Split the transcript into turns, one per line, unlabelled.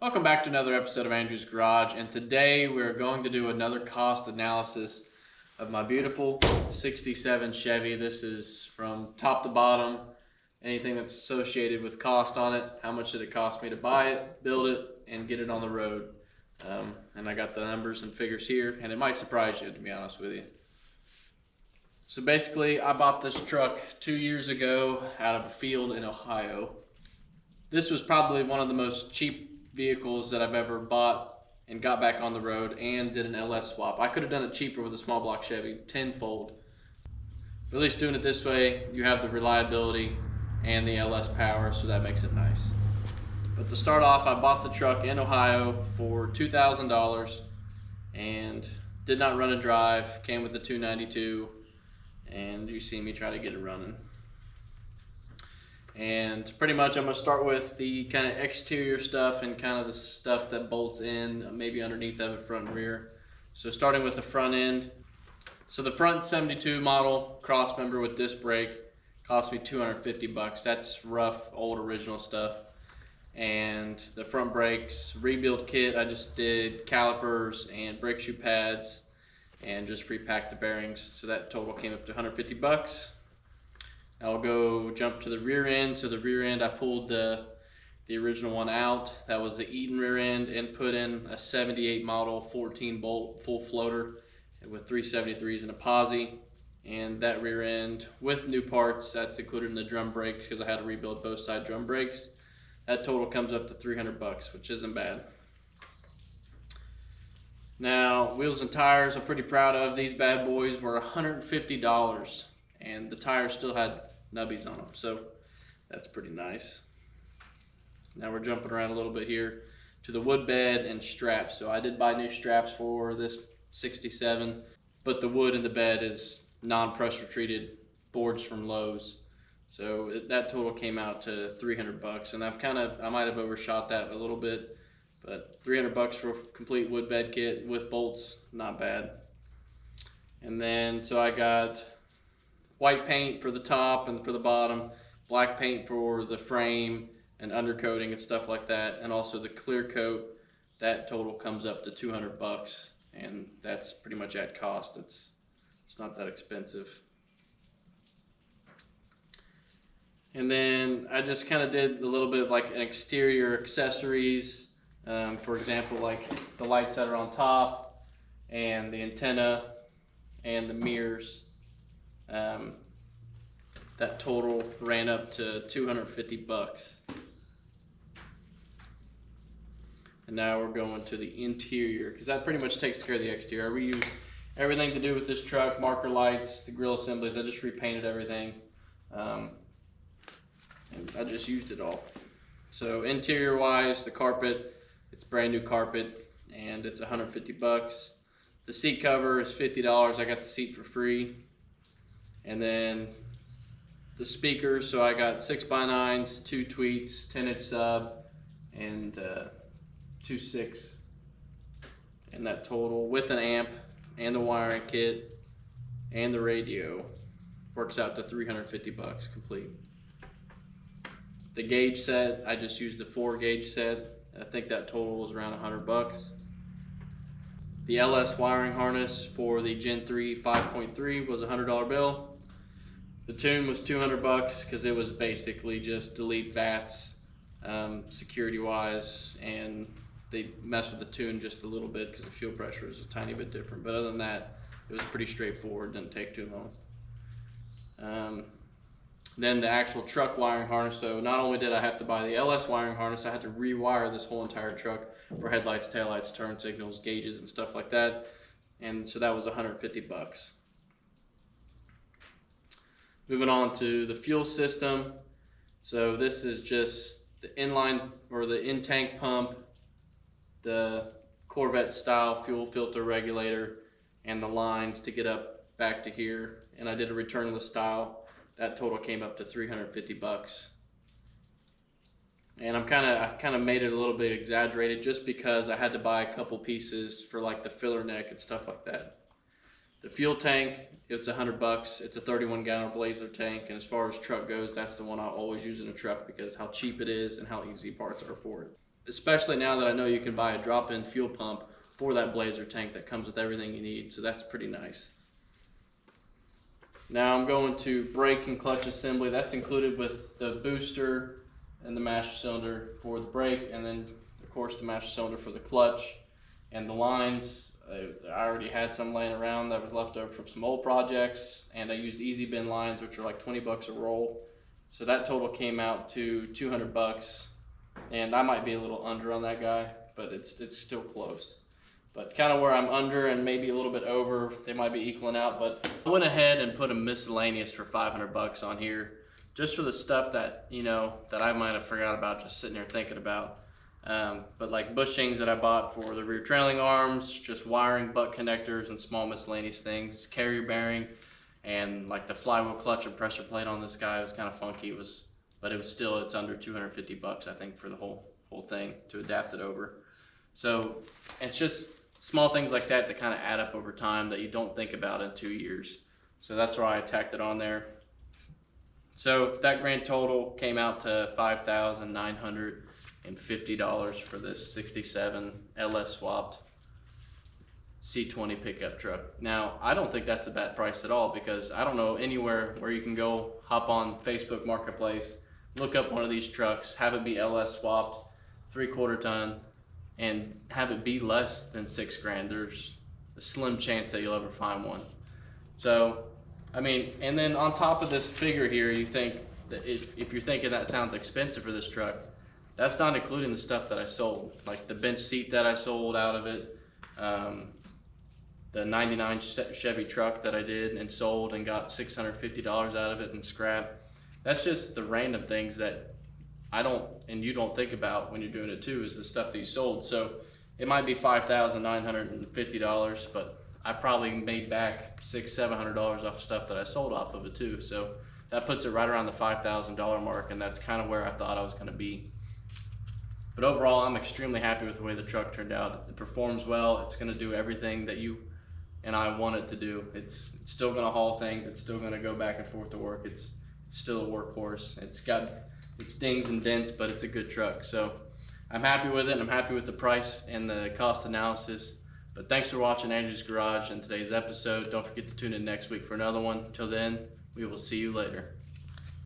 Welcome back to another episode of Andrew's Garage, and today we're going to do another cost analysis of my beautiful 67 Chevy. This is from top to bottom, anything that's associated with cost on it. How much did it cost me to buy it, build it, and get it on the road? And I got the numbers and figures here, and it might surprise you, to be honest with you. So basically, I bought this truck 2 years ago out of a field in Ohio. This was probably one of the most cheap vehicles that I've ever bought and got back on the road, and did an LS swap. I could have done it cheaper with a small block Chevy, tenfold. But at least doing it this way, you have the reliability and the LS power, so that makes it nice. But to start off, I bought the truck in Ohio for $2,000 and did not run a drive. Came with the 292, and you see me try to get it running. And pretty much I'm going to start with the kind of exterior stuff and kind of the stuff that bolts in, maybe underneath of it, front and rear. So starting with the front end. So the front 72 model cross member with disc brake cost me $250. That's rough, old original stuff. And the front brakes rebuild kit, I just did calipers and brake shoe pads and just repacked the bearings. So that total came up to $150. I'll go jump to the rear end. So the rear end, I pulled the original one out. That was the Eaton rear end, and put in a 78 model 14 bolt full floater with 373s and a posi. And that rear end with new parts, that's included in the drum brakes because I had to rebuild both side drum brakes. That total comes up to $300, which isn't bad. Now, wheels and tires, I'm pretty proud of. These bad boys were $150, and the tires still had nubbies on them, so that's pretty nice. Now we're jumping around a little bit here to the wood bed and straps. So I did buy new straps for this 67, but the wood in the bed is non-pressure treated boards from Lowe's. So that total came out to $300, and I might have overshot that a little bit, but $300 for a complete wood bed kit with bolts, not bad. And then so I got white paint for the top and for the bottom, black paint for the frame and undercoating and stuff like that, and also the clear coat. That total comes up to $200, and that's pretty much at cost. It's not that expensive. And then I just kind of did a little bit of like an exterior accessories. For example, like the lights that are on top and the antenna and the mirrors. That total ran up to $250. And now we're going to the interior, because that pretty much takes care of the exterior. I reused everything to do with this truck, marker lights, the grill assemblies. I just repainted everything, and I just used it all. So interior wise, the carpet, it's brand new carpet, and it's $150. The seat cover is $50. I got the seat for free. And then the speakers, so I got 6x9s, 2 tweets, 10-inch sub, and 2 6, and that total with an amp and the wiring kit and the radio works out to $350 complete. The gauge set, I just used the 4 gauge set. I think that total was around $100. The LS wiring harness for the Gen 3 5.3 was a $100 bill. The tune was $200 because it was basically just delete VATs security wise, and they messed with the tune just a little bit because the fuel pressure is a tiny bit different. But other than that, it was pretty straightforward, didn't take too long. Then the actual truck wiring harness. So not only did I have to buy the LS wiring harness, I had to rewire this whole entire truck for headlights, taillights, turn signals, gauges, and stuff like that. And so that was $150. Moving on to the fuel system. So this is just the inline or the in-tank pump, the Corvette style fuel filter regulator, and the lines to get up back to here. And I did a returnless style. That total came up to $350. And I've kind of made it a little bit exaggerated just because I had to buy a couple pieces for like the filler neck and stuff like that. The fuel tank, it's $100. It's a 31-gallon Blazer tank, and as far as truck goes, that's the one I always use in a truck because how cheap it is and how easy parts are for it. especially now that I know you can buy a drop-in fuel pump for that Blazer tank that comes with everything you need. So that's pretty nice. Now I'm going to brake and clutch assembly. That's included with the booster and the master cylinder for the brake, and then of course the master cylinder for the clutch. And the lines, I already had some laying around that was left over from some old projects, and I used easy bin lines, which are like 20 bucks a roll. So that total came out to 200 bucks, and I might be a little under on that guy, but it's still close. But kind of where I'm under and maybe a little bit over, they might be equaling out. But I went ahead and put a miscellaneous for 500 bucks on here, just for the stuff that, you know, that I might have forgot about just sitting here thinking about. But like bushings that I bought for the rear trailing arms, just wiring, butt connectors, and small miscellaneous things, carrier bearing, and like the flywheel clutch and pressure plate on this guy was kind of funky. But it was still, it's under 250 bucks I think for the whole thing to adapt it over. So it's just small things like that that kind of add up over time that you don't think about in 2 years. So that's why I tacked it on there. So that grand total came out to $5,950 for this 67 LS swapped C20 pickup truck. Now, I don't think that's a bad price at all, because I don't know anywhere where you can go hop on Facebook Marketplace, look up one of these trucks, have it be LS swapped, 3/4 ton, and have it be less than $6 grand. There's a slim chance that you'll ever find one. So, I mean, and then on top of this figure here, you think that if you're thinking that sounds expensive for this truck, that's not including the stuff that I sold, like the bench seat that I sold out of it, the 99 Chevy truck that I did and sold and got $650 out of it in scrap. That's just the random things that I don't, and you don't think about when you're doing it too, is the stuff that you sold. So it might be $5,950, but I probably made back $600-700 off stuff that I sold off of it too. So that puts it right around the $5,000 mark, and that's kind of where I thought I was going to be. But overall, I'm extremely happy with the way the truck turned out. It performs well. It's going to do everything that you and I want it to do. It's still going to haul things. It's still going to go back and forth to work. It's still a workhorse. It's got its dings and dents, but it's a good truck. So I'm happy with it, and I'm happy with the price and the cost analysis. But thanks for watching Andrew's Garage in today's episode. Don't forget to tune in next week for another one. Until then, we will see you later.